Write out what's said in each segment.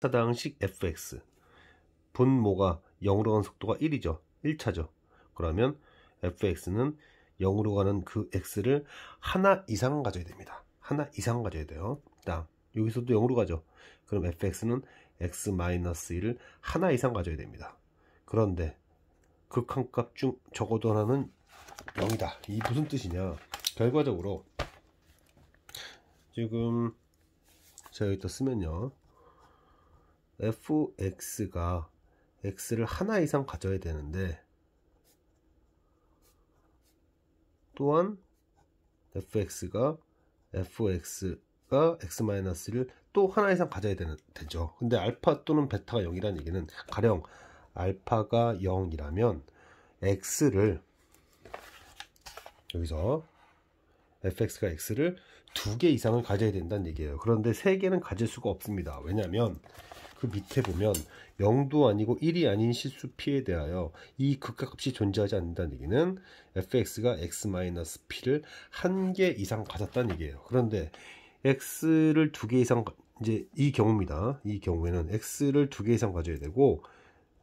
4다항식 fx 분모가 0으로 가는 속도가 1이죠. 1차죠. 그러면 fx는 0으로 가는 그 x를 하나 이상 가져야 됩니다. 하나 이상 가져야 돼요. 다음 여기서도 0으로 가죠. 그럼 fx는 x-1을 하나 이상 가져야 됩니다. 그런데 극한값 중 적어도 하나는 0이다. 이 무슨 뜻이냐? 결과적으로 지금 제가 여기다 쓰면요, fx가 x를 하나 이상 가져야 되는데, 또한 fx가 x-를 또 하나 이상 가져야 되죠. 근데 알파 또는 베타가 0이라는 얘기는, 가령 알파가 0이라면 x를, 여기서 fx가 x를 2개 이상을 가져야 된다는 얘기예요. 그런데 3개는 가질 수가 없습니다. 왜냐하면 그 밑에 보면 0도 아니고 1이 아닌 실수 p에 대하여 이 극각값이 존재하지 않는다는 얘기는 fx가 x-p를 1개 이상 가졌다는 얘기예요. 그런데 x를 2개 이상, 이제 이 경우입니다. 이 경우에는 x를 2개 이상 가져야 되고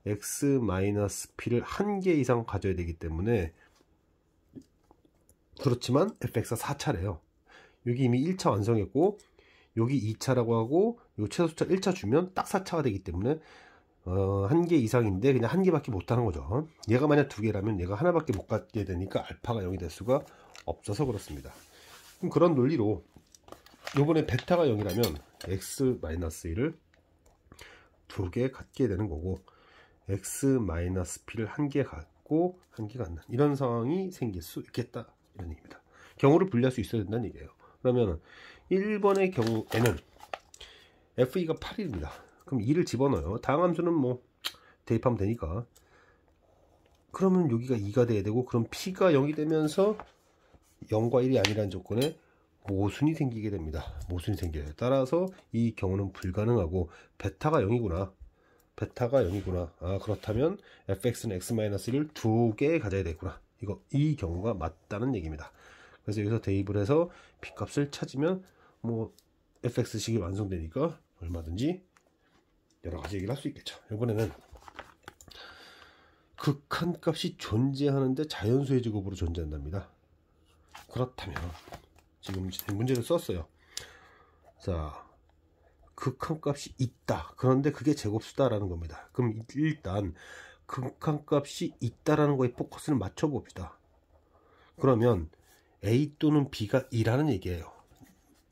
x-p를 1개 이상 가져야 되기 때문에, 그렇지만 fx가 4차래요. 여기 이미 1차 완성했고 여기 2차라고 하고 요 최소차 1차 주면 딱 4차가 되기 때문에 1개 이상인데 그냥 1개밖에 못하는 거죠. 얘가 만약 2개라면 얘가 하나밖에 못 갖게 되니까 알파가 0이 될 수가 없어서 그렇습니다. 그럼 그런 논리로 요번에 베타가 0이라면 x-1을 2개 갖게 되는 거고, x-p를 1개 갖고 1개 갖는 이런 상황이 생길 수 있겠다, 이런 얘기입니다. 경우를 분리할 수 있어야 된다는 얘기예요. 그러면 1번의 경우에는 f2가 8입니다. 그럼 2를 집어넣어요. 다항 함수는 뭐 대입하면 되니까. 그러면 여기가 2가 돼야 되고, 그럼 p가 0이 되면서 0과 1이 아니라는 조건에 모순이 생기게 됩니다. 모순이 생겨요. 따라서 이 경우는 불가능하고 베타가 0이구나. 베타가 0이구나. 아, 그렇다면 fx는 x-1을 2개 가져야 되구나. 이 경우가 맞다는 얘기입니다. 그래서 여기서 대입을 해서 p값을 찾으면 뭐 fx식이 완성되니까 얼마든지 여러 가지 얘기를 할 수 있겠죠. 이번에는 극한값이 존재하는데 자연수의 제곱으로 존재한답니다. 그렇다면 지금 문제를 썼어요. 자, 극한값이 있다. 그런데 그게 제곱수다라는 겁니다. 그럼 일단 극한값이 있다라는 거에 포커스를 맞춰 봅시다. 그러면 A 또는 B가 2라는 얘기예요.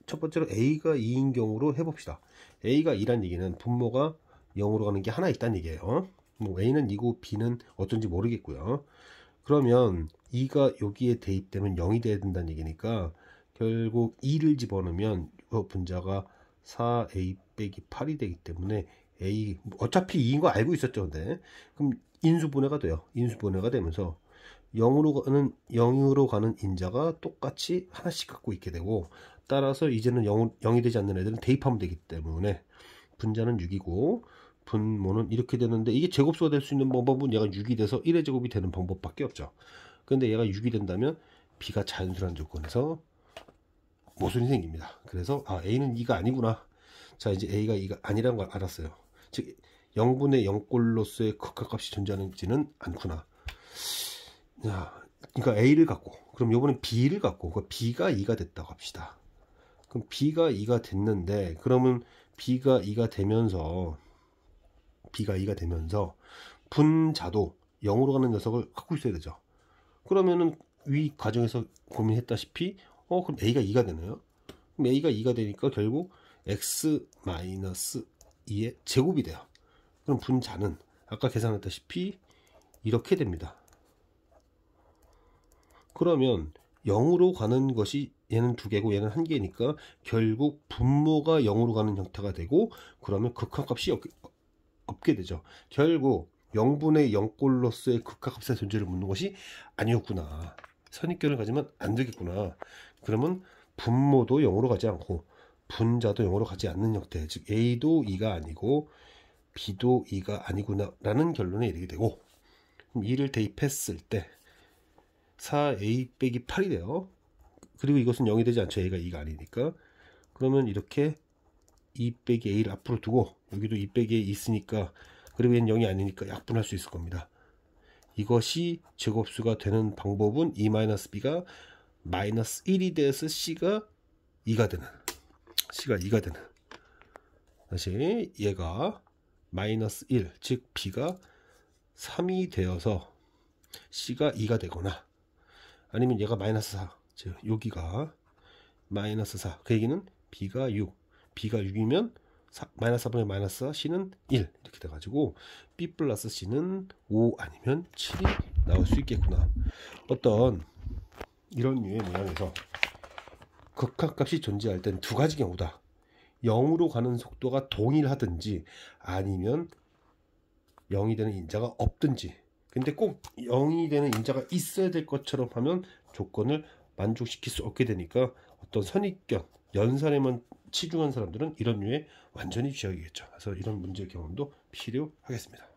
첫 번째로 A가 2인 경우로 해봅시다. A가 2란 얘기는 분모가 0으로 가는 게 하나 있다는 얘기예요. 뭐 A는 2고 B는 어쩐지 모르겠고요. 그러면 2가 여기에 대입되면 0이 돼야 된다는 얘기니까 결국 2를 집어넣으면 분자가 4A 빼기 8이 되기 때문에 A, 어차피 2인 거 알고 있었죠. 근데 그럼 인수분해가 돼요. 인수분해가 되면서 0으로 가는 인자가 똑같이 하나씩 갖고 있게 되고, 따라서 이제는 0이 되지 않는 애들은 대입하면 되기 때문에 분자는 6이고 분모는 이렇게 되는데, 이게 제곱수가 될 수 있는 방법은 얘가 6이 돼서 1의 제곱이 되는 방법밖에 없죠. 근데 얘가 6이 된다면 B가 자연수라는 조건에서 모순이 생깁니다. 그래서 A는 2가 아니구나. 자, 이제 A가 2가 아니라는 걸 알았어요. 즉 0분의 0꼴로서의 극한값이 존재하지는 않구나. 자, 그러니까 A를 갖고, 그럼 요번엔 B를 갖고, 그러니까 B가 2가 됐다고 합시다. 그럼 B가 2가 됐는데, 그러면 B가 2가 되면서 분자도 0으로 가는 녀석을 갖고 있어야 되죠. 그러면은 위 과정에서 고민했다시피 그럼 A가 2가 되네요. 그럼 A가 2가 되니까 결국 x-2의 제곱이 돼요. 그럼 분자는 아까 계산했다시피 이렇게 됩니다. 그러면 0으로 가는 것이 얘는 2개고 얘는 1개니까 결국 분모가 0으로 가는 형태가 되고, 그러면 극한값이 없게 되죠. 결국 0분의 0꼴로서의 극한값의 존재를 묻는 것이 아니었구나. 선입견을 가지면 안 되겠구나. 그러면 분모도 0으로 가지 않고 분자도 0으로 가지 않는 형태, 즉 A도 2가 아니고 B도 2가 아니구나 라는 결론에 이르게 되고, 2를 대입했을 때 4A 빼기 8이 돼요. 그리고 이것은 0이 되지 않죠. A가 2가 아니니까. 그러면 이렇게 2 빼기 A를 앞으로 두고 여기도 200에 있으니까, 그리고 얘는 0이 아니니까 약분할 수 있을 겁니다. 이것이 제곱수가 되는 방법은 E-B가 마이너스 1이 돼서 C가 2가 되는, 다시 얘가 마이너스 1, 즉 B가 3이 되어서 C가 2가 되거나, 아니면 얘가 마이너스 4, 즉 여기가 마이너스 4, 그 얘기는 B가 6, B가 6이면 마이너스 4분의 마이너스 4, C는 1 이렇게 돼가지고 B 플러스 C는 5 아니면 7이 나올 수 있겠구나. 어떤 이런 류의 모양에서 극한값이 존재할 땐 두 가지 경우다. 0으로 가는 속도가 동일하든지 아니면 0이 되는 인자가 없든지, 근데 꼭 0이 되는 인자가 있어야 될 것처럼 하면 조건을 만족시킬 수 없게 되니까 어떤 선입견, 연산에만 치중한 사람들은 이런 류에 완전히 쥐약이겠죠. 그래서 이런 문제 경험도 필요하겠습니다.